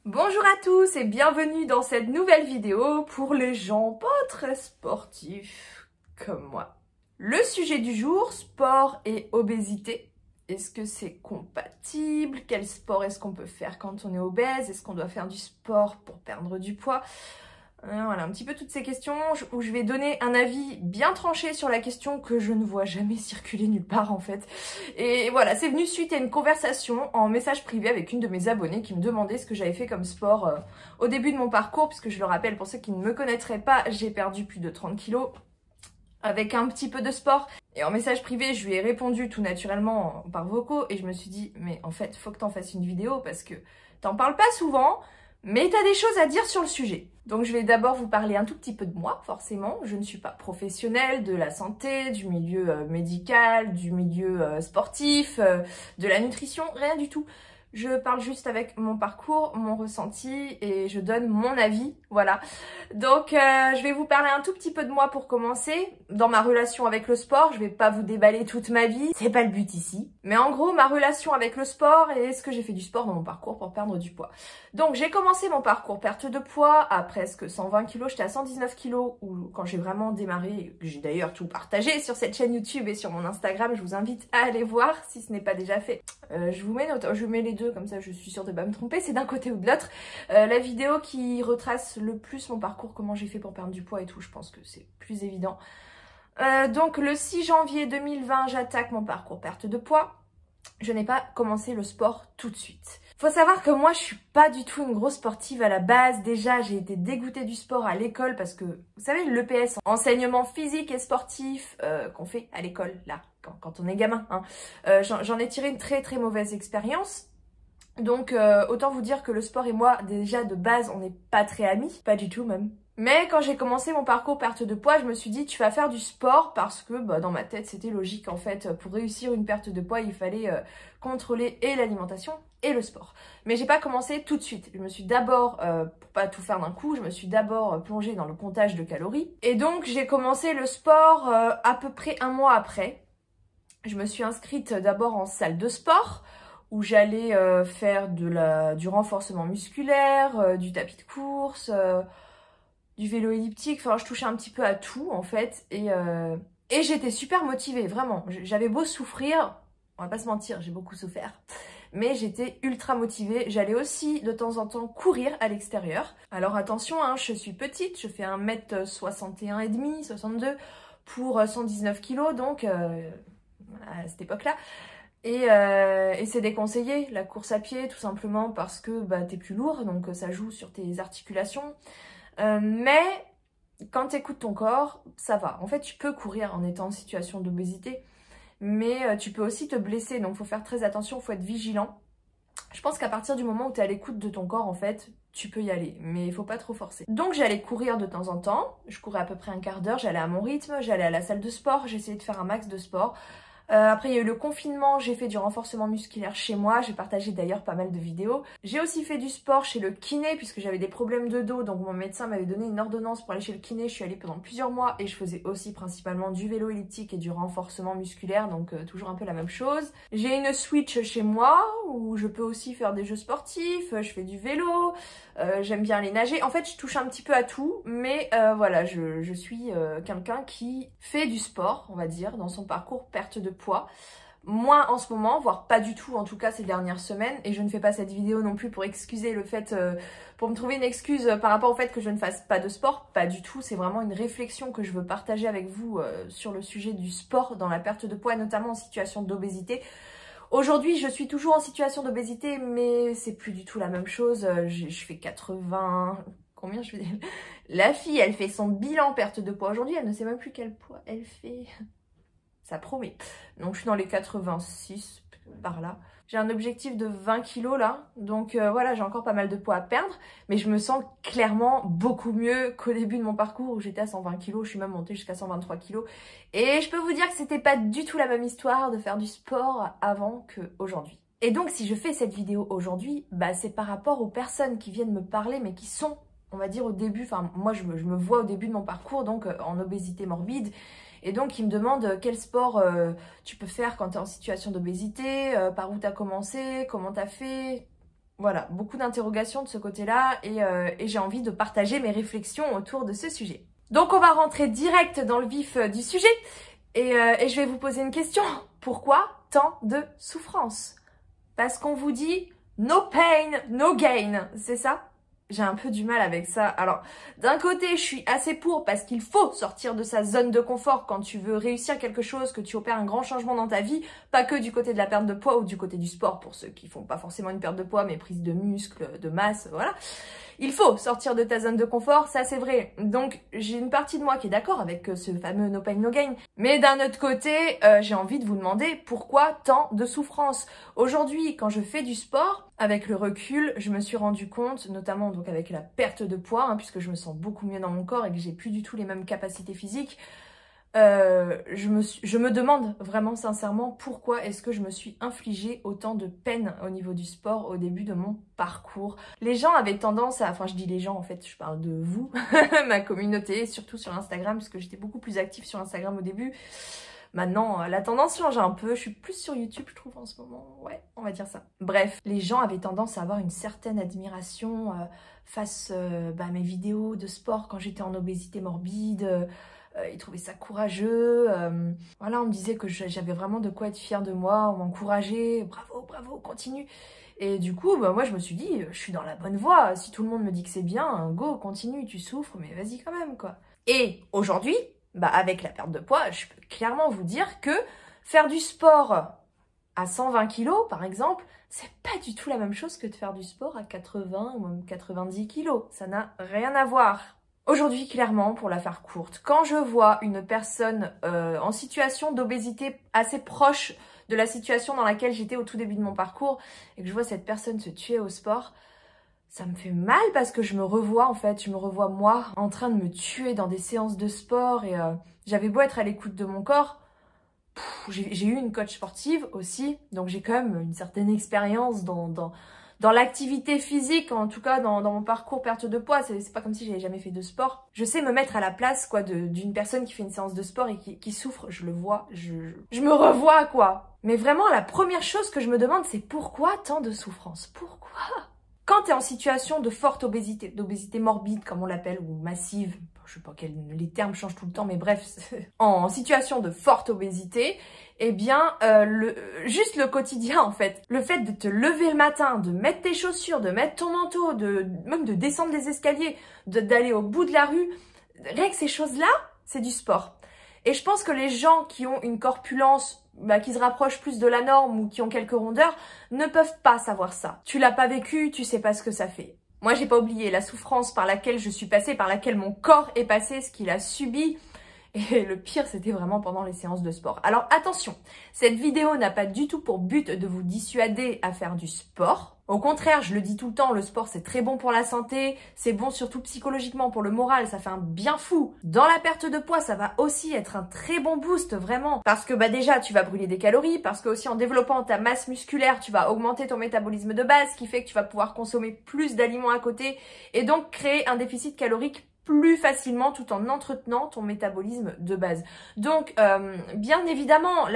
Bonjour à tous et bienvenue dans cette nouvelle vidéo pour les gens pas très sportifs comme moi. Le sujet du jour, sport et obésité. Est-ce que c'est compatible? Quel sport est-ce qu'on peut faire quand on est obèse? Est-ce qu'on doit faire du sport pour perdre du poids? Voilà, un petit peu toutes ces questions où je vais donner un avis bien tranché sur la question que je ne vois jamais circuler nulle part en fait. Et voilà, c'est venu suite à une conversation en message privé avec une de mes abonnées qui me demandait ce que j'avais fait comme sport au début de mon parcours, puisque je le rappelle pour ceux qui ne me connaîtraient pas, j'ai perdu plus de 30 kilos avec un petit peu de sport. Et en message privé, je lui ai répondu tout naturellement par vocaux et je me suis dit, mais en fait, faut que t'en fasses une vidéo parce que t'en parles pas souvent, mais t'as des choses à dire sur le sujet. Donc je vais d'abord vous parler un tout petit peu de moi, forcément. Je ne suis pas professionnelle de la santé, du milieu médical, du milieu sportif, de la nutrition, rien du tout. Je parle juste avec mon parcours, mon ressenti et je donne mon avis, voilà. Donc je vais vous parler un tout petit peu de moi pour commencer. Dans ma relation avec le sport, je vais pas vous déballer toute ma vie, c'est pas le but ici. Mais en gros, ma relation avec le sport et ce que j'ai fait du sport dans mon parcours pour perdre du poids. Donc j'ai commencé mon parcours perte de poids à presque 120 kg, j'étais à 119 kg quand j'ai vraiment démarré, j'ai d'ailleurs tout partagé sur cette chaîne YouTube et sur mon Instagram, je vous invite à aller voir si ce n'est pas déjà fait. Je vous mets les deux, comme ça je suis sûre de ne pas me tromper, c'est d'un côté ou de l'autre. La vidéo qui retrace le plus mon parcours, comment j'ai fait pour perdre du poids et tout, je pense que c'est plus évident. Donc le 6 janvier 2020, j'attaque mon parcours perte de poids. Je n'ai pas commencé le sport tout de suite. Faut savoir que moi, je suis pas du tout une grosse sportive à la base. Déjà, j'ai été dégoûtée du sport à l'école parce que, vous savez, l'EPS, enseignement physique et sportif qu'on fait à l'école, là, quand on est gamin, hein, j'en ai tiré une très très mauvaise expérience. Donc, autant vous dire que le sport et moi, déjà de base, on n'est pas très amis, pas du tout même. Mais quand j'ai commencé mon parcours perte de poids, je me suis dit tu vas faire du sport parce que dans ma tête c'était logique en fait. Pour réussir une perte de poids, il fallait contrôler et l'alimentation et le sport. Mais j'ai pas commencé tout de suite. Je me suis d'abord, pour pas tout faire d'un coup, je me suis d'abord plongée dans le comptage de calories. Et donc j'ai commencé le sport à peu près un mois après. Je me suis inscrite d'abord en salle de sport où j'allais faire du renforcement musculaire, du tapis de course, du vélo elliptique, enfin je touchais un petit peu à tout en fait et j'étais super motivée, vraiment. J'avais beau souffrir, on va pas se mentir, j'ai beaucoup souffert, mais j'étais ultra motivée. J'allais aussi de temps en temps courir à l'extérieur. Alors attention, hein, je suis petite, je fais 1m61,5, 62 pour 119 kg, donc à cette époque-là. Et c'est déconseillé, la course à pied, tout simplement parce que t'es plus lourd, donc ça joue sur tes articulations. Mais quand tu écoutes ton corps, ça va. En fait, tu peux courir en étant en situation d'obésité, mais tu peux aussi te blesser. Donc, il faut faire très attention, il faut être vigilant. Je pense qu'à partir du moment où tu es à l'écoute de ton corps, en fait, tu peux y aller, mais il faut pas trop forcer. Donc, j'allais courir de temps en temps. Je courais à peu près un quart d'heure, j'allais à mon rythme, j'allais à la salle de sport, j'essayais de faire un max de sport. Après il y a eu le confinement, j'ai fait du renforcement musculaire chez moi, j'ai partagé d'ailleurs pas mal de vidéos. J'ai aussi fait du sport chez le kiné puisque j'avais des problèmes de dos, donc mon médecin m'avait donné une ordonnance pour aller chez le kiné. Je suis allée pendant plusieurs mois et je faisais aussi principalement du vélo elliptique et du renforcement musculaire, donc toujours un peu la même chose. J'ai une Switch chez moi où je peux aussi faire des jeux sportifs, je fais du vélo, j'aime bien aller nager. En fait je touche un petit peu à tout, mais voilà, je suis quelqu'un qui fait du sport, on va dire, dans son parcours perte de poids. Moins en ce moment, voire pas du tout en tout cas ces dernières semaines, et je ne fais pas cette vidéo non plus pour excuser le fait, pour me trouver une excuse par rapport au fait que je ne fasse pas de sport, pas du tout, c'est vraiment une réflexion que je veux partager avec vous sur le sujet du sport dans la perte de poids, notamment en situation d'obésité. Aujourd'hui je suis toujours en situation d'obésité, mais c'est plus du tout la même chose, je fais 80... Combien je fais? La fille elle fait son bilan perte de poids aujourd'hui, elle ne sait même plus quel poids elle fait... Ça promet. Donc je suis dans les 86 par là. J'ai un objectif de 20 kg là. Donc voilà, j'ai encore pas mal de poids à perdre. Mais je me sens clairement beaucoup mieux qu'au début de mon parcours où j'étais à 120 kg. Je suis même montée jusqu'à 123 kg. Et je peux vous dire que c'était pas du tout la même histoire de faire du sport avant qu'aujourd'hui. Et donc si je fais cette vidéo aujourd'hui, c'est par rapport aux personnes qui viennent me parler mais qui sont, on va dire au début, enfin moi je me vois au début de mon parcours, donc en obésité morbide. Et donc, il me demande quel sport tu peux faire quand tu es en situation d'obésité, par où tu as commencé, comment tu as fait. Voilà, beaucoup d'interrogations de ce côté-là et j'ai envie de partager mes réflexions autour de ce sujet. Donc on va rentrer direct dans le vif du sujet et je vais vous poser une question. Pourquoi tant de souffrance? Parce qu'on vous dit no pain, no gain, c'est ça? J'ai un peu du mal avec ça. Alors, d'un côté, je suis assez pour parce qu'il faut sortir de sa zone de confort quand tu veux réussir quelque chose, que tu opères un grand changement dans ta vie, pas que du côté de la perte de poids ou du côté du sport pour ceux qui font pas forcément une perte de poids mais prise de muscle, de masse, voilà. Il faut sortir de ta zone de confort, ça c'est vrai. Donc j'ai une partie de moi qui est d'accord avec ce fameux no pain no gain. Mais d'un autre côté, j'ai envie de vous demander pourquoi tant de souffrance. Aujourd'hui, quand je fais du sport, avec le recul, je me suis rendu compte, notamment donc avec la perte de poids, puisque je me sens beaucoup mieux dans mon corps et que j'ai plus du tout les mêmes capacités physiques, je me demande vraiment sincèrement pourquoi est-ce que je me suis infligé autant de peine au niveau du sport au début de mon parcours. Les gens avaient tendance à, enfin je dis les gens en fait, je parle de vous, ma communauté, surtout sur Instagram, parce que j'étais beaucoup plus active sur Instagram au début. Maintenant, la tendance change un peu, je suis plus sur YouTube je trouve en ce moment, ouais, on va dire ça. Bref, les gens avaient tendance à avoir une certaine admiration face à mes vidéos de sport quand j'étais en obésité morbide. Ils trouvaient ça courageux, voilà, on me disait que j'avais vraiment de quoi être fière de moi, on m'encourageait, bravo, bravo, continue. Et du coup, moi je me suis dit, je suis dans la bonne voie, si tout le monde me dit que c'est bien, go, continue, tu souffres, mais vas-y quand même, quoi. Et aujourd'hui, avec la perte de poids, je peux clairement vous dire que faire du sport à 120 kilos, par exemple, c'est pas du tout la même chose que de faire du sport à 80 ou même 90 kilos, ça n'a rien à voir. Aujourd'hui, clairement, pour la faire courte, quand je vois une personne en situation d'obésité assez proche de la situation dans laquelle j'étais au tout début de mon parcours et que je vois cette personne se tuer au sport, ça me fait mal parce que je me revois en fait, je me revois moi en train de me tuer dans des séances de sport et j'avais beau être à l'écoute de mon corps, j'ai eu une coach sportive aussi, donc j'ai quand même une certaine expérience dans l'activité physique, en tout cas dans mon parcours perte de poids. C'est pas comme si j'avais jamais fait de sport. Je sais me mettre à la place quoi d'une personne qui fait une séance de sport et qui souffre. Je le vois, je me revois quoi. Mais vraiment la première chose que je me demande c'est pourquoi tant de souffrance? Pourquoi? Quand tu es en situation de forte obésité, d'obésité morbide comme on l'appelle, ou massive, je sais pas les termes changent tout le temps, mais bref, en situation de forte obésité, eh bien, juste le quotidien en fait, le fait de te lever le matin, de mettre tes chaussures, de mettre ton manteau, même de descendre les escaliers, d'aller au bout de la rue, rien que ces choses-là, c'est du sport. Et je pense que les gens qui ont une corpulence qui se rapprochent plus de la norme ou qui ont quelques rondeurs ne peuvent pas savoir ça. Tu l'as pas vécu, tu sais pas ce que ça fait. Moi, j'ai pas oublié la souffrance par laquelle je suis passée, par laquelle mon corps est passé, ce qu'il a subi. Et le pire, c'était vraiment pendant les séances de sport. Alors attention, cette vidéo n'a pas du tout pour but de vous dissuader à faire du sport. Au contraire, je le dis tout le temps, le sport c'est très bon pour la santé, c'est bon surtout psychologiquement pour le moral, ça fait un bien fou. Dans la perte de poids, ça va aussi être un très bon boost, vraiment. Parce que déjà, tu vas brûler des calories, parce que aussi en développant ta masse musculaire, tu vas augmenter ton métabolisme de base, ce qui fait que tu vas pouvoir consommer plus d'aliments à côté et donc créer un déficit calorique plus facilement tout en entretenant ton métabolisme de base. Donc, bien évidemment,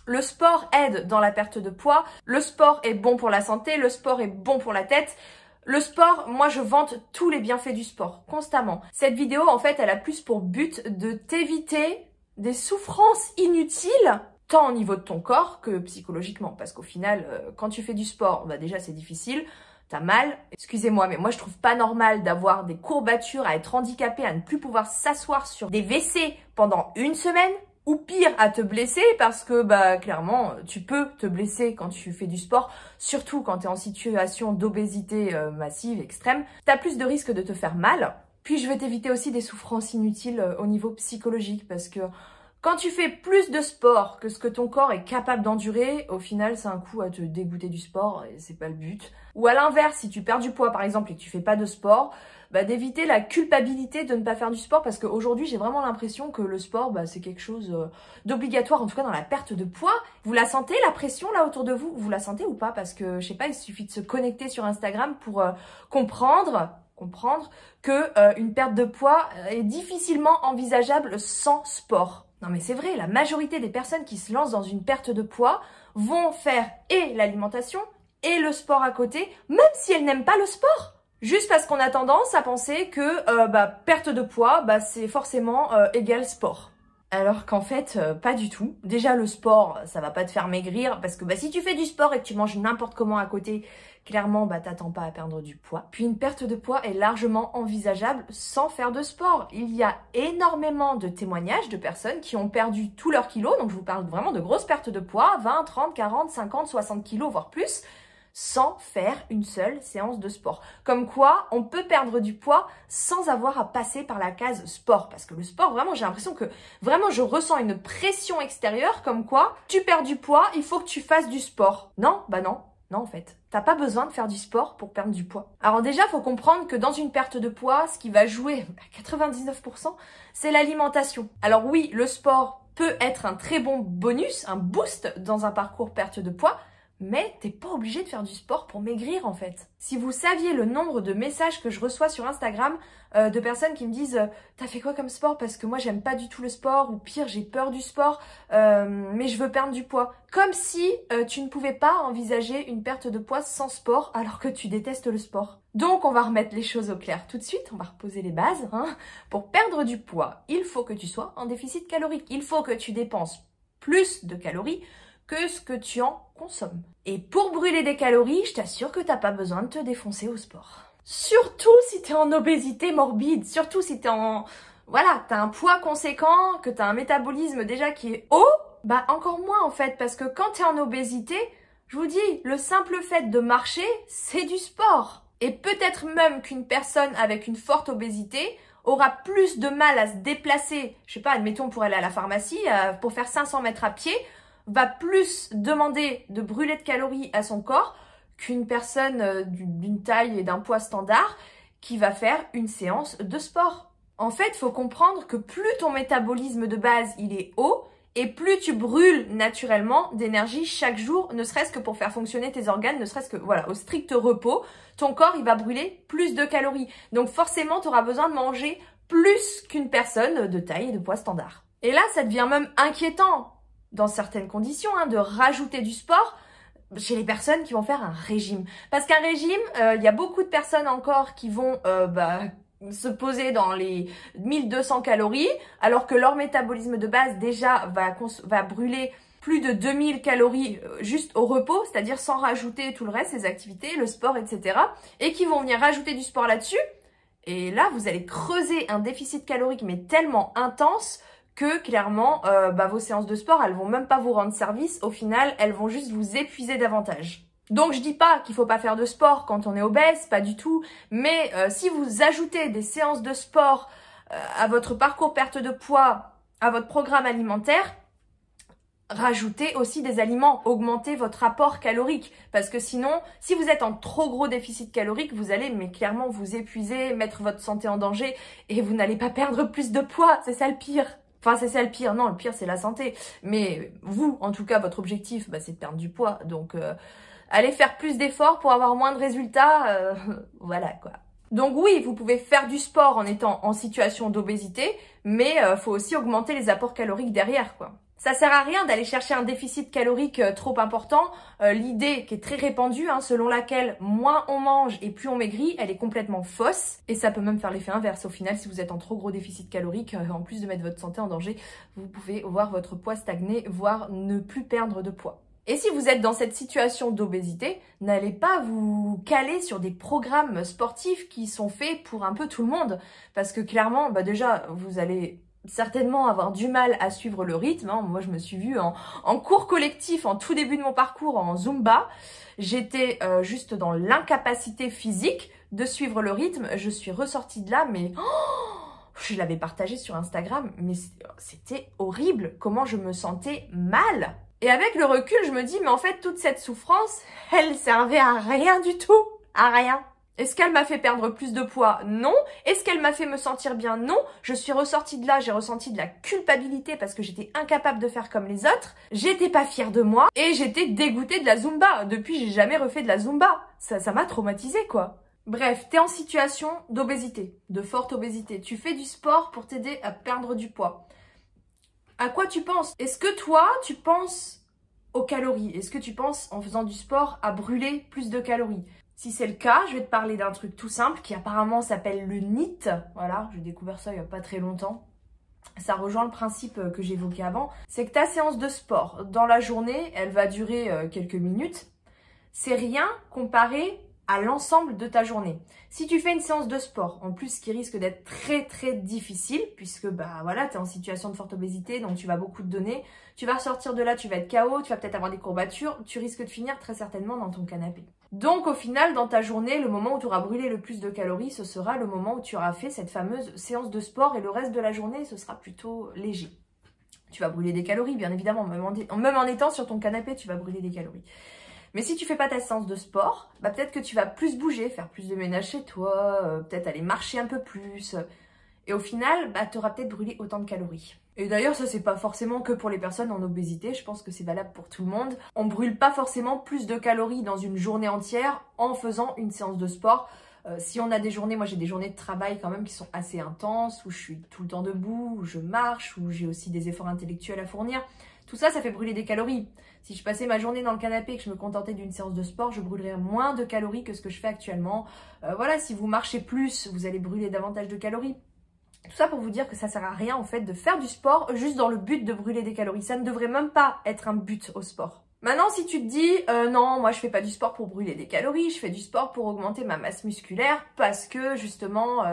le sport aide dans la perte de poids, le sport est bon pour la santé, le sport est bon pour la tête. Le sport, moi je vante tous les bienfaits du sport, constamment. Cette vidéo, en fait, elle a plus pour but de t'éviter des souffrances inutiles, tant au niveau de ton corps que psychologiquement. Parce qu'au final, quand tu fais du sport, déjà c'est difficile, t'as mal, excusez-moi, mais moi je trouve pas normal d'avoir des courbatures, à être handicapé, à ne plus pouvoir s'asseoir sur des WC pendant une semaine. Ou pire, à te blesser parce que clairement, tu peux te blesser quand tu fais du sport, surtout quand tu es en situation d'obésité massive, extrême. Tu as plus de risques de te faire mal. Puis je vais t'éviter aussi des souffrances inutiles au niveau psychologique parce que quand tu fais plus de sport que ce que ton corps est capable d'endurer, au final, c'est un coup à te dégoûter du sport et c'est pas le but. Ou à l'inverse, si tu perds du poids par exemple et que tu fais pas de sport, d'éviter la culpabilité de ne pas faire du sport parce qu'aujourd'hui, j'ai vraiment l'impression que le sport, c'est quelque chose d'obligatoire, en tout cas dans la perte de poids. Vous la sentez, la pression là autour de vous? Vous la sentez ou pas? Parce que, je sais pas, il suffit de se connecter sur Instagram pour comprendre que une perte de poids est difficilement envisageable sans sport. Non mais c'est vrai, la majorité des personnes qui se lancent dans une perte de poids vont faire et l'alimentation et le sport à côté, même si elles n'aiment pas le sport. Juste parce qu'on a tendance à penser que perte de poids, c'est forcément égal sport. Alors qu'en fait, pas du tout. Déjà, le sport, ça va pas te faire maigrir parce que si tu fais du sport et que tu manges n'importe comment à côté, clairement, t'attends pas à perdre du poids. Puis une perte de poids est largement envisageable sans faire de sport. Il y a énormément de témoignages de personnes qui ont perdu tous leurs kilos, donc je vous parle vraiment de grosses pertes de poids, 20, 30, 40, 50, 60 kilos, voire plus, sans faire une seule séance de sport. Comme quoi, on peut perdre du poids sans avoir à passer par la case sport. Parce que le sport, vraiment, j'ai l'impression que vraiment je ressens une pression extérieure comme quoi tu perds du poids, il faut que tu fasses du sport. Non, non. Non, en fait, t'as pas besoin de faire du sport pour perdre du poids. Alors déjà, faut comprendre que dans une perte de poids, ce qui va jouer à 99%, c'est l'alimentation. Alors oui, le sport peut être un très bon bonus, un boost dans un parcours perte de poids, mais t'es pas obligé de faire du sport pour maigrir en fait. Si vous saviez le nombre de messages que je reçois sur Instagram de personnes qui me disent « T'as fait quoi comme sport ? Parce que moi j'aime pas du tout le sport » ou pire j'ai peur du sport mais je veux perdre du poids. Comme si tu ne pouvais pas envisager une perte de poids sans sport alors que tu détestes le sport. Donc on va remettre les choses au clair tout de suite, on va reposer les bases. Pour perdre du poids, il faut que tu sois en déficit calorique. Il faut que tu dépenses plus de calories que ce que tu en consommes. Et pour brûler des calories, je t'assure que t'as pas besoin de te défoncer au sport. Surtout si t'es en obésité morbide, surtout si t'es en... Voilà, t'as un poids conséquent, que t'as un métabolisme déjà qui est haut, encore moins en fait, parce que quand t'es en obésité, je vous dis, le simple fait de marcher, c'est du sport. Et peut-être même qu'une personne avec une forte obésité aura plus de mal à se déplacer, je sais pas, admettons pour aller à la pharmacie, pour faire 500 mètres à pied, va plus demander de brûler de calories à son corps qu'une personne d'une taille et d'un poids standard qui va faire une séance de sport. En fait, il faut comprendre que plus ton métabolisme de base il est haut et plus tu brûles naturellement d'énergie chaque jour, ne serait-ce que pour faire fonctionner tes organes, ne serait-ce que au strict repos, ton corps il va brûler plus de calories. Donc forcément, tu auras besoin de manger plus qu'une personne de taille et de poids standard. Et là, ça devient même inquiétant dans certaines conditions, de rajouter du sport chez les personnes qui vont faire un régime. Parce qu'un régime, il y a beaucoup de personnes encore qui vont se poser dans les 1200 calories, alors que leur métabolisme de base déjà va brûler plus de 2000 calories juste au repos, c'est-à-dire sans rajouter tout le reste, les activités, le sport, etc. Et qui vont venir rajouter du sport là-dessus. Et là, vous allez creuser un déficit calorique mais tellement intense que clairement, vos séances de sport, elles vont même pas vous rendre service. Au final, elles vont juste vous épuiser davantage. Donc, je dis pas qu'il faut pas faire de sport quand on est obèse, pas du tout. Mais si vous ajoutez des séances de sport à votre parcours perte de poids, à votre programme alimentaire, rajoutez aussi des aliments, augmentez votre apport calorique. Parce que sinon, si vous êtes en trop gros déficit calorique, vous allez clairement vous épuiser, mettre votre santé en danger et vous n'allez pas perdre plus de poids. C'est ça le pire. Enfin, c'est ça le pire. Non, le pire, c'est la santé. Mais vous, en tout cas, votre objectif, c'est de perdre du poids. Donc, allez faire plus d'efforts pour avoir moins de résultats. Voilà, quoi. Donc oui, vous pouvez faire du sport en étant en situation d'obésité, mais faut aussi augmenter les apports caloriques derrière, quoi. Ça sert à rien d'aller chercher un déficit calorique trop important. L'idée qui est très répandue, selon laquelle moins on mange et plus on maigrit, elle est complètement fausse. Et ça peut même faire l'effet inverse. Au final, si vous êtes en trop gros déficit calorique, en plus de mettre votre santé en danger, vous pouvez voir votre poids stagner, voire ne plus perdre de poids. Et si vous êtes dans cette situation d'obésité, n'allez pas vous caler sur des programmes sportifs qui sont faits pour un peu tout le monde. Parce que clairement, déjà, vous allez certainement avoir du mal à suivre le rythme. Moi, je me suis vue en cours collectif en tout début de mon parcours en Zumba. J'étais juste dans l'incapacité physique de suivre le rythme. Je suis ressortie de là, mais je l'avais partagé sur Instagram, mais c'était horrible comment je me sentais mal. Et avec le recul, je me dis, mais en fait, toute cette souffrance, elle servait à rien du tout. À rien. Est-ce qu'elle m'a fait perdre plus de poids? Non. Est-ce qu'elle m'a fait me sentir bien? Non. Je suis ressortie de là, j'ai ressenti de la culpabilité parce que j'étais incapable de faire comme les autres. J'étais pas fière de moi et j'étais dégoûtée de la Zumba. Depuis, j'ai jamais refait de la Zumba. Ça m'a traumatisée, quoi. Bref, t'es en situation d'obésité, de forte obésité. Tu fais du sport pour t'aider à perdre du poids. À quoi tu penses? Est-ce que toi, tu penses aux calories. Est-ce que tu penses, en faisant du sport, à brûler plus de calories? Si c'est le cas, je vais te parler d'un truc tout simple qui apparemment s'appelle le NEAT. Voilà, j'ai découvert ça il n'y a pas très longtemps. Ça rejoint le principe que j'évoquais avant. C'est que ta séance de sport, dans la journée, elle va durer quelques minutes. C'est rien comparé à l'ensemble de ta journée. Si tu fais une séance de sport, en plus qui risque d'être très difficile, puisque bah voilà, tu es en situation de forte obésité, donc tu vas beaucoup te donner, tu vas ressortir de là, tu vas être KO, tu vas peut-être avoir des courbatures, tu risques de finir très certainement dans ton canapé. Donc au final, dans ta journée, le moment où tu auras brûlé le plus de calories, ce sera le moment où tu auras fait cette fameuse séance de sport, et le reste de la journée, ce sera plutôt léger. Tu vas brûler des calories, bien évidemment, même en étant sur ton canapé, tu vas brûler des calories. Mais si tu fais pas ta séance de sport, bah peut-être que tu vas plus bouger, faire plus de ménage chez toi, peut-être aller marcher un peu plus. Et au final, bah tu auras peut-être brûlé autant de calories. Et d'ailleurs, ça c'est pas forcément que pour les personnes en obésité, je pense que c'est valable pour tout le monde. On brûle pas forcément plus de calories dans une journée entière en faisant une séance de sport. Si on a des journées, moi j'ai des journées de travail quand même qui sont assez intenses, où je suis tout le temps debout, où je marche, où j'ai aussi des efforts intellectuels à fournir. Tout ça, ça fait brûler des calories. Si je passais ma journée dans le canapé et que je me contentais d'une séance de sport, je brûlerais moins de calories que ce que je fais actuellement. Voilà, si vous marchez plus, vous allez brûler davantage de calories. Tout ça pour vous dire que ça sert à rien en fait de faire du sport juste dans le but de brûler des calories. Ça ne devrait même pas être un but au sport. Maintenant, si tu te dis non, moi je fais pas du sport pour brûler des calories, je fais du sport pour augmenter ma masse musculaire parce que justement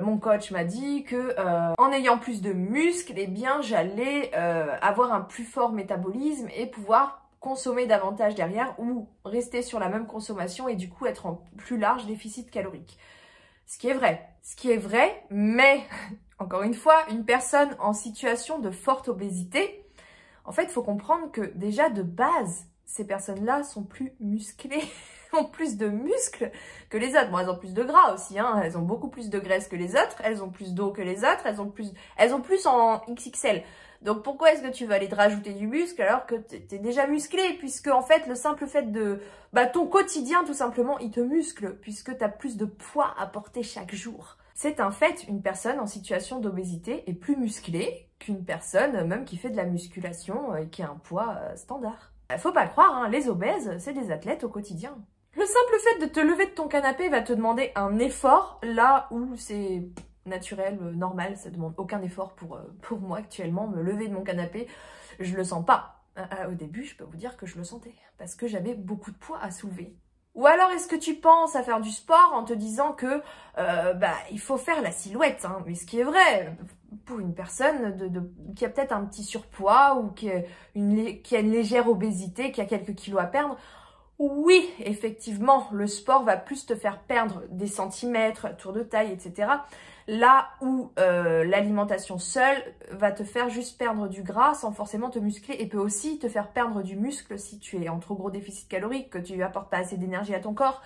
mon coach m'a dit que en ayant plus de muscles, eh bien j'allais avoir un plus fort métabolisme et pouvoir consommer davantage derrière ou rester sur la même consommation et du coup être en plus large déficit calorique. Ce qui est vrai, mais encore une fois, une personne en situation de forte obésité, en fait, il faut comprendre que déjà de base, ces personnes-là sont plus musclées, ont plus de muscles que les autres. Bon, elles ont plus de gras aussi, hein. Elles ont beaucoup plus de graisse que les autres, elles ont plus d'eau que les autres, elles ont plus en XXL. Donc pourquoi est-ce que tu vas aller te rajouter du muscle alors que t'es déjà musclé? Puisque en fait, le simple fait de... Bah, ton quotidien, tout simplement, il te muscle, puisque tu as plus de poids à porter chaque jour. C'est un fait, une personne en situation d'obésité est plus musclée qu'une personne même qui fait de la musculation et qui a un poids standard. Faut pas le croire, hein, les obèses, c'est des athlètes au quotidien. Le simple fait de te lever de ton canapé va te demander un effort, là où c'est naturel, normal, ça demande aucun effort pour moi actuellement. Me lever de mon canapé, je le sens pas. Au début, je peux vous dire que je le sentais, parce que j'avais beaucoup de poids à soulever. Ou alors, est-ce que tu penses à faire du sport en te disant que il faut faire la silhouette, hein, mais ce qui est vrai, pour une personne qui a peut-être un petit surpoids ou qui a une légère obésité, qui a quelques kilos à perdre, oui, effectivement, le sport va plus te faire perdre des centimètres, tour de taille, etc. Là où l'alimentation seule va te faire juste perdre du gras sans forcément te muscler et peut aussi te faire perdre du muscle si tu es en trop gros déficit calorique, que tu apportes pas assez d'énergie à ton corps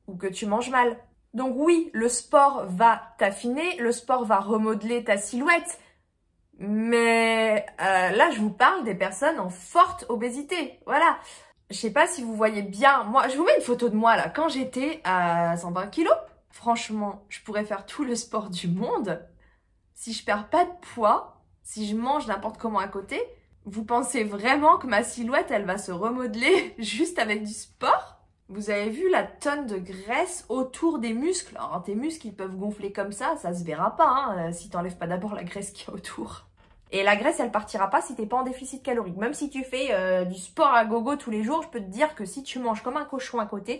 ou que tu manges mal. Donc oui, le sport va t'affiner, le sport va remodeler ta silhouette, mais là je vous parle des personnes en forte obésité, voilà. Je sais pas si vous voyez bien, moi je vous mets une photo de moi là, quand j'étais à 120 kilos. Franchement, je pourrais faire tout le sport du monde. Si je perds pas de poids, si je mange n'importe comment à côté, vous pensez vraiment que ma silhouette, elle va se remodeler juste avec du sport? Vous avez vu la tonne de graisse autour des muscles? Alors tes muscles, ils peuvent gonfler comme ça se verra pas, hein, si t'enlèves pas d'abord la graisse qu'il y a autour. Et la graisse, elle partira pas si t'es pas en déficit calorique. Même si tu fais du sport à gogo tous les jours, je peux te dire que si tu manges comme un cochon à côté,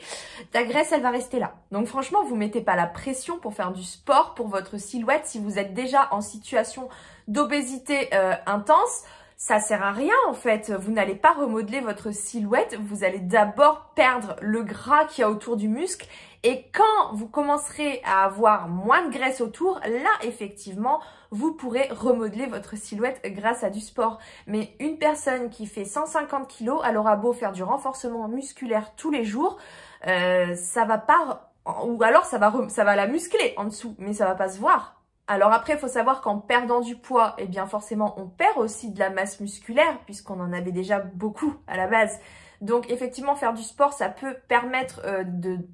ta graisse, elle va rester là. Donc franchement, vous mettez pas la pression pour faire du sport pour votre silhouette. Si vous êtes déjà en situation d'obésité intense, ça sert à rien en fait. Vous n'allez pas remodeler votre silhouette. Vous allez d'abord perdre le gras qu'il y a autour du muscle. Et quand vous commencerez à avoir moins de graisse autour, là, effectivement, vous pourrez remodeler votre silhouette grâce à du sport. Mais une personne qui fait 150 kilos, elle aura beau faire du renforcement musculaire tous les jours, ça va pas... Ou alors, ça va la muscler en dessous, mais ça va pas se voir. Alors après, il faut savoir qu'en perdant du poids, eh bien forcément, on perd aussi de la masse musculaire, puisqu'on en avait déjà beaucoup à la base. Donc effectivement, faire du sport, ça peut permettre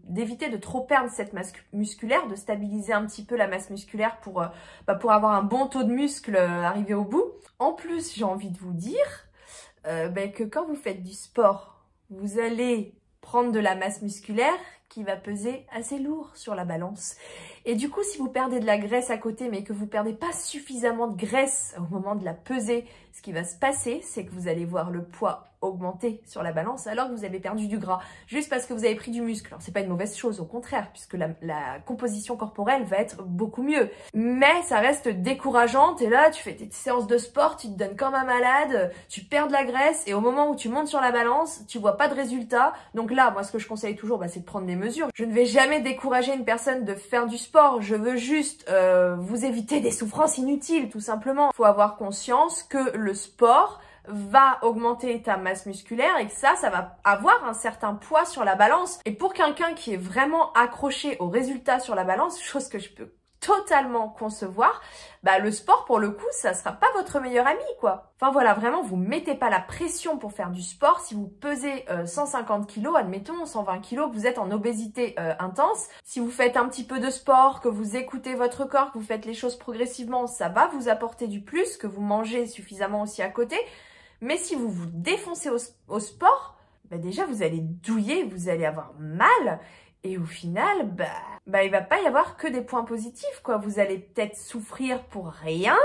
d'éviter de trop perdre cette masse musculaire, de stabiliser un petit peu la masse musculaire pour avoir un bon taux de muscle arrivé au bout. En plus, j'ai envie de vous dire, que quand vous faites du sport, vous allez prendre de la masse musculaire qui va peser assez lourd sur la balance. Et du coup, si vous perdez de la graisse à côté, mais que vous perdez pas suffisamment de graisse au moment de la peser, ce qui va se passer, c'est que vous allez voir le poids augmenter sur la balance alors que vous avez perdu du gras, juste parce que vous avez pris du muscle. Alors, c'est pas une mauvaise chose, au contraire, puisque la composition corporelle va être beaucoup mieux. Mais ça reste décourageant, et là, tu fais tes séances de sport, tu te donnes comme un malade, tu perds de la graisse, et au moment où tu montes sur la balance, tu vois pas de résultat. Donc là, moi, ce que je conseille toujours, c'est de prendre des mesures. Je ne vais jamais décourager une personne de faire du sport, je veux juste vous éviter des souffrances inutiles, tout simplement. Il faut avoir conscience que le sport va augmenter ta masse musculaire et que ça va avoir un certain poids sur la balance. Et pour quelqu'un qui est vraiment accroché au résultat sur la balance, chose que je peux totalement concevoir, le sport pour le coup, ça sera pas votre meilleur ami quoi. Enfin voilà, vraiment vous mettez pas la pression pour faire du sport. Si vous pesez 150 kg, admettons 120 kg, que vous êtes en obésité intense, si vous faites un petit peu de sport, que vous écoutez votre corps, que vous faites les choses progressivement, ça va vous apporter du plus, que vous mangez suffisamment aussi à côté. Mais si vous vous défoncez au sport, déjà vous allez douiller, vous allez avoir mal. Et au final, il va pas y avoir que des points positifs, quoi. Vous allez peut-être souffrir pour rien,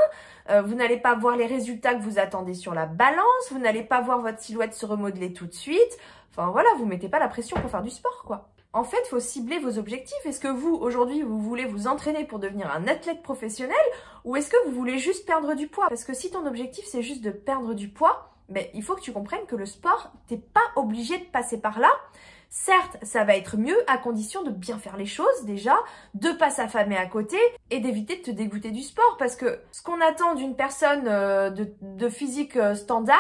vous n'allez pas voir les résultats que vous attendez sur la balance, vous n'allez pas voir votre silhouette se remodeler tout de suite. Enfin voilà, vous mettez pas la pression pour faire du sport, quoi. En fait, il faut cibler vos objectifs. Est-ce que vous, aujourd'hui, vous voulez vous entraîner pour devenir un athlète professionnel ou est-ce que vous voulez juste perdre du poids? Parce que si ton objectif, c'est juste de perdre du poids, il faut que tu comprennes que le sport, t'es pas obligé de passer par là. Certes, ça va être mieux à condition de bien faire les choses déjà, de pas s'affamer à côté et d'éviter de te dégoûter du sport. Parce que ce qu'on attend d'une personne de physique standard,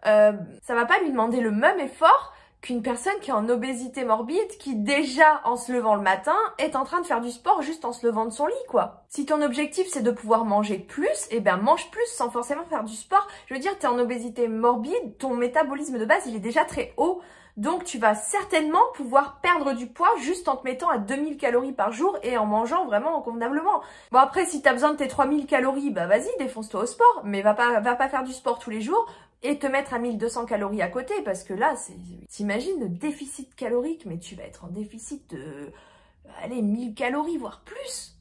ça va pas lui demander le même effort qu'une personne qui est en obésité morbide, qui déjà, en se levant le matin, est en train de faire du sport juste en se levant de son lit, quoi. Si ton objectif, c'est de pouvoir manger plus, mange plus sans forcément faire du sport. Je veux dire, t'es en obésité morbide, ton métabolisme de base, il est déjà très haut. Donc, tu vas certainement pouvoir perdre du poids juste en te mettant à 2000 calories par jour et en mangeant vraiment convenablement. Bon, après, si t'as besoin de tes 3000 calories, vas-y, défonce-toi au sport, mais va pas faire du sport tous les jours et te mettre à 1200 calories à côté, parce que là, t'imagines le déficit calorique, mais tu vas être en déficit de, 1000 calories, voire plus.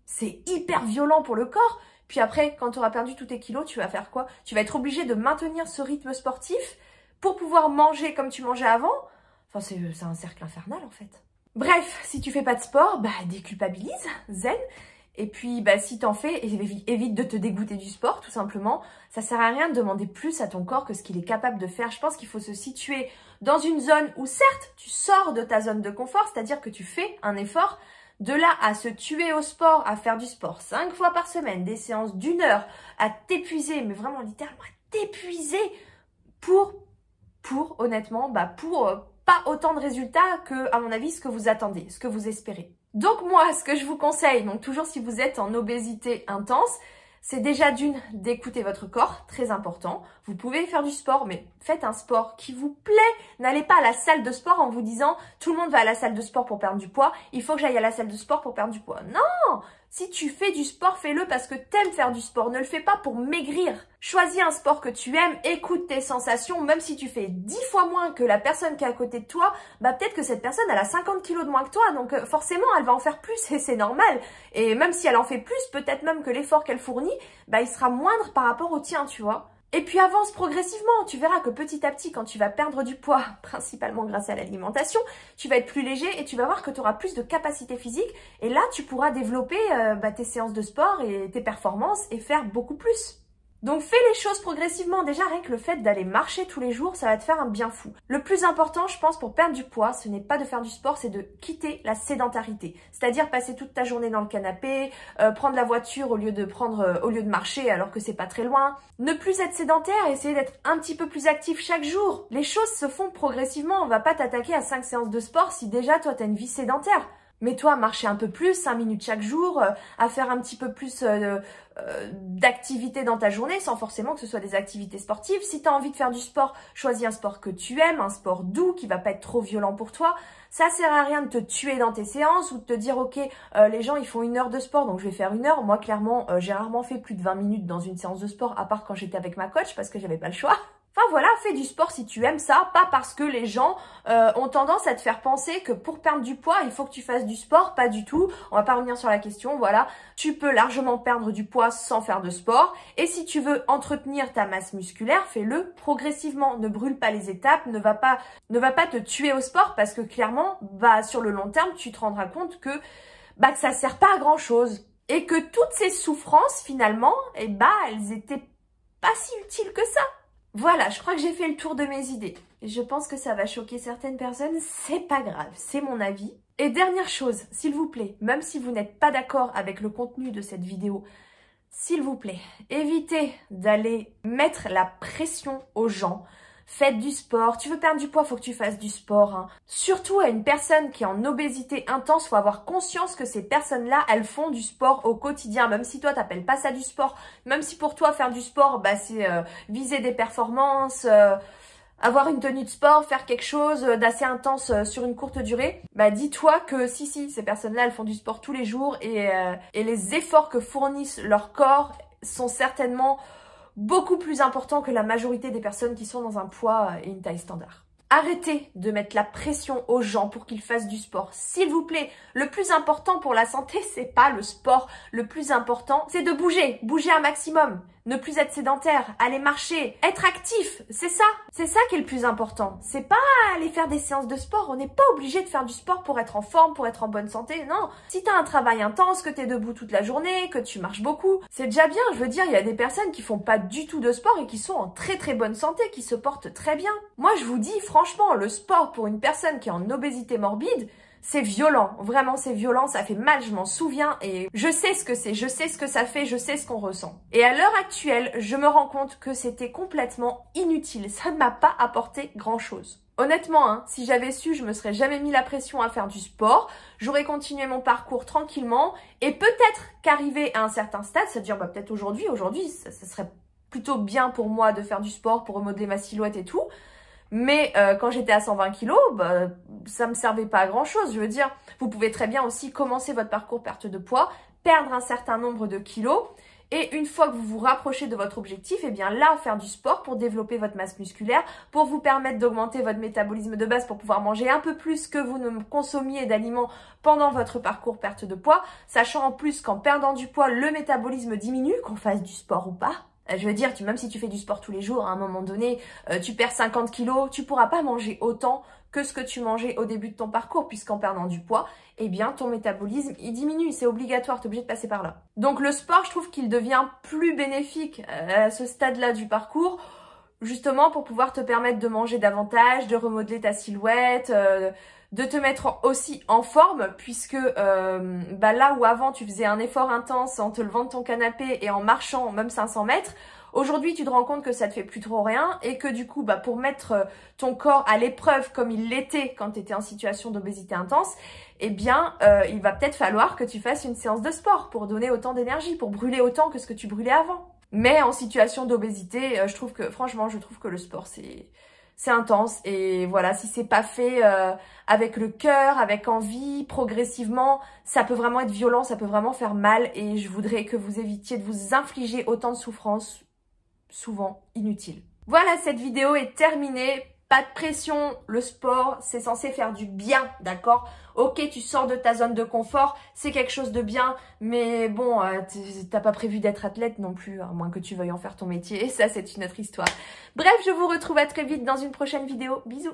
C'est hyper violent pour le corps. Puis après, quand tu auras perdu tous tes kilos, tu vas faire quoi? Tu vas être obligé de maintenir ce rythme sportif pour pouvoir manger comme tu mangeais avant. Enfin, c'est un cercle infernal, en fait. Bref, si tu fais pas de sport, déculpabilise, zen. Et puis, si t'en fais, évite de te dégoûter du sport, tout simplement. Ça sert à rien de demander plus à ton corps que ce qu'il est capable de faire. Je pense qu'il faut se situer dans une zone où, certes, tu sors de ta zone de confort, c'est-à-dire que tu fais un effort. De là à se tuer au sport, à faire du sport 5 fois par semaine, des séances d'1 heure, à t'épuiser, mais vraiment littéralement à t'épuiser pour honnêtement, pour pas autant de résultats que, à mon avis, ce que vous attendez, ce que vous espérez. Donc moi, ce que je vous conseille, donc toujours si vous êtes en obésité intense, c'est déjà d'écouter votre corps, très important. Vous pouvez faire du sport, mais faites un sport qui vous plaît. N'allez pas à la salle de sport en vous disant « tout le monde va à la salle de sport pour perdre du poids, il faut que j'aille à la salle de sport pour perdre du poids ». Non! Si tu fais du sport, fais-le parce que t'aimes faire du sport. Ne le fais pas pour maigrir. Choisis un sport que tu aimes, écoute tes sensations. Même si tu fais 10 fois moins que la personne qui est à côté de toi, peut-être que cette personne, elle a 50 kilos de moins que toi. Donc forcément, elle va en faire plus et c'est normal. Et même si elle en fait plus, peut-être même que l'effort qu'elle fournit, il sera moindre par rapport au tien, tu vois. Et puis avance progressivement, tu verras que petit à petit, quand tu vas perdre du poids, principalement grâce à l'alimentation, tu vas être plus léger et tu vas voir que tu auras plus de capacité physique. Et là, tu pourras développer tes séances de sport et tes performances et faire beaucoup plus. Donc fais les choses progressivement. Déjà, rien que le fait d'aller marcher tous les jours, ça va te faire un bien fou. Le plus important, je pense, pour perdre du poids, ce n'est pas de faire du sport, c'est de quitter la sédentarité. C'est-à-dire passer toute ta journée dans le canapé, prendre la voiture au lieu de marcher alors que c'est pas très loin. Ne plus être sédentaire, essayer d'être un petit peu plus actif chaque jour. Les choses se font progressivement. On va pas t'attaquer à 5 séances de sport si déjà toi t'as une vie sédentaire. Mets-toi à marcher un peu plus, 5 minutes chaque jour, à faire un petit peu plus d'activités dans ta journée, sans forcément que ce soit des activités sportives. Si tu as envie de faire du sport, choisis un sport que tu aimes, un sport doux qui va pas être trop violent pour toi. Ça sert à rien de te tuer dans tes séances ou de te dire ok, les gens ils font 1 heure de sport donc je vais faire 1 heure. Moi clairement, j'ai rarement fait plus de 20 minutes dans une séance de sport, à part quand j'étais avec ma coach parce que j'avais pas le choix. Enfin voilà, fais du sport si tu aimes ça, pas parce que les gens ont tendance à te faire penser que pour perdre du poids, il faut que tu fasses du sport, pas du tout. On va pas revenir sur la question, voilà. Tu peux largement perdre du poids sans faire de sport. Et si tu veux entretenir ta masse musculaire, fais-le progressivement. Ne brûle pas les étapes, ne va pas te tuer au sport parce que clairement, sur le long terme, tu te rendras compte que ça sert pas à grand chose. Et que toutes ces souffrances, finalement, elles étaient pas si utiles que ça. Voilà, je crois que j'ai fait le tour de mes idées. Je pense que ça va choquer certaines personnes, c'est pas grave, c'est mon avis. Et dernière chose, s'il vous plaît, même si vous n'êtes pas d'accord avec le contenu de cette vidéo, s'il vous plaît, évitez d'aller mettre la pression aux gens. Faites du sport, tu veux perdre du poids, faut que tu fasses du sport. Hein. Surtout à une personne qui est en obésité intense, faut avoir conscience que ces personnes-là, elles font du sport au quotidien. Même si toi, t'appelles pas ça du sport, même si pour toi, faire du sport, c'est viser des performances, avoir une tenue de sport, faire quelque chose d'assez intense sur une courte durée, dis-toi que si, ces personnes-là, elles font du sport tous les jours et les efforts que fournissent leur corps sont certainement beaucoup plus important que la majorité des personnes qui sont dans un poids et une taille standard. Arrêtez de mettre la pression aux gens pour qu'ils fassent du sport. S'il vous plaît, le plus important pour la santé, c'est pas le sport. Le plus important, c'est de bouger un maximum. Ne plus être sédentaire, aller marcher, être actif, c'est ça qui est le plus important. C'est pas aller faire des séances de sport, on n'est pas obligé de faire du sport pour être en forme, pour être en bonne santé, non. Si t'as un travail intense, que t'es debout toute la journée, que tu marches beaucoup, c'est déjà bien. Je veux dire, il y a des personnes qui font pas du tout de sport et qui sont en très très bonne santé, qui se portent très bien. Moi, je vous dis, franchement, le sport pour une personne qui est en obésité morbide, c'est violent, vraiment c'est violent, ça fait mal, je m'en souviens et je sais ce que c'est, je sais ce que ça fait, je sais ce qu'on ressent. Et à l'heure actuelle, je me rends compte que c'était complètement inutile, ça ne m'a pas apporté grand chose. Honnêtement, si j'avais su, je me serais jamais mis la pression à faire du sport, j'aurais continué mon parcours tranquillement et peut-être qu'arrivé à un certain stade, c'est-à-dire peut-être aujourd'hui, ça serait plutôt bien pour moi de faire du sport pour remodeler ma silhouette et tout. Mais quand j'étais à 120 kilos, ça me servait pas à grand chose. Je veux dire, vous pouvez très bien aussi commencer votre parcours perte de poids, perdre un certain nombre de kilos. Et une fois que vous vous rapprochez de votre objectif, là, faire du sport pour développer votre masse musculaire, pour vous permettre d'augmenter votre métabolisme de base, pour pouvoir manger un peu plus que vous ne consommiez d'aliments pendant votre parcours perte de poids. Sachant en plus qu'en perdant du poids, le métabolisme diminue, qu'on fasse du sport ou pas. Je veux dire, même si tu fais du sport tous les jours, à un moment donné, tu perds 50 kilos, tu pourras pas manger autant que ce que tu mangeais au début de ton parcours, puisqu'en perdant du poids, ton métabolisme, il diminue, c'est obligatoire, tu es obligé de passer par là. Donc le sport, je trouve qu'il devient plus bénéfique à ce stade-là du parcours, justement pour pouvoir te permettre de manger davantage, de remodeler ta silhouette, de te mettre aussi en forme, puisque là où avant tu faisais un effort intense en te levant de ton canapé et en marchant même 500 mètres, aujourd'hui tu te rends compte que ça te fait plus trop rien et que du coup pour mettre ton corps à l'épreuve comme il l'était quand tu étais en situation d'obésité intense, il va peut-être falloir que tu fasses une séance de sport pour donner autant d'énergie, pour brûler autant que ce que tu brûlais avant. Mais en situation d'obésité, je trouve que le sport c'est intense et voilà, si c'est pas fait avec le cœur, avec envie, progressivement, ça peut vraiment être violent, ça peut vraiment faire mal et je voudrais que vous évitiez de vous infliger autant de souffrances, souvent inutiles. Voilà, cette vidéo est terminée. Pas de pression, le sport, c'est censé faire du bien, d'accord? Ok, tu sors de ta zone de confort, c'est quelque chose de bien, mais bon, t'as pas prévu d'être athlète non plus, à moins que tu veuilles en faire ton métier, et ça, c'est une autre histoire. Bref, je vous retrouve à très vite dans une prochaine vidéo. Bisous!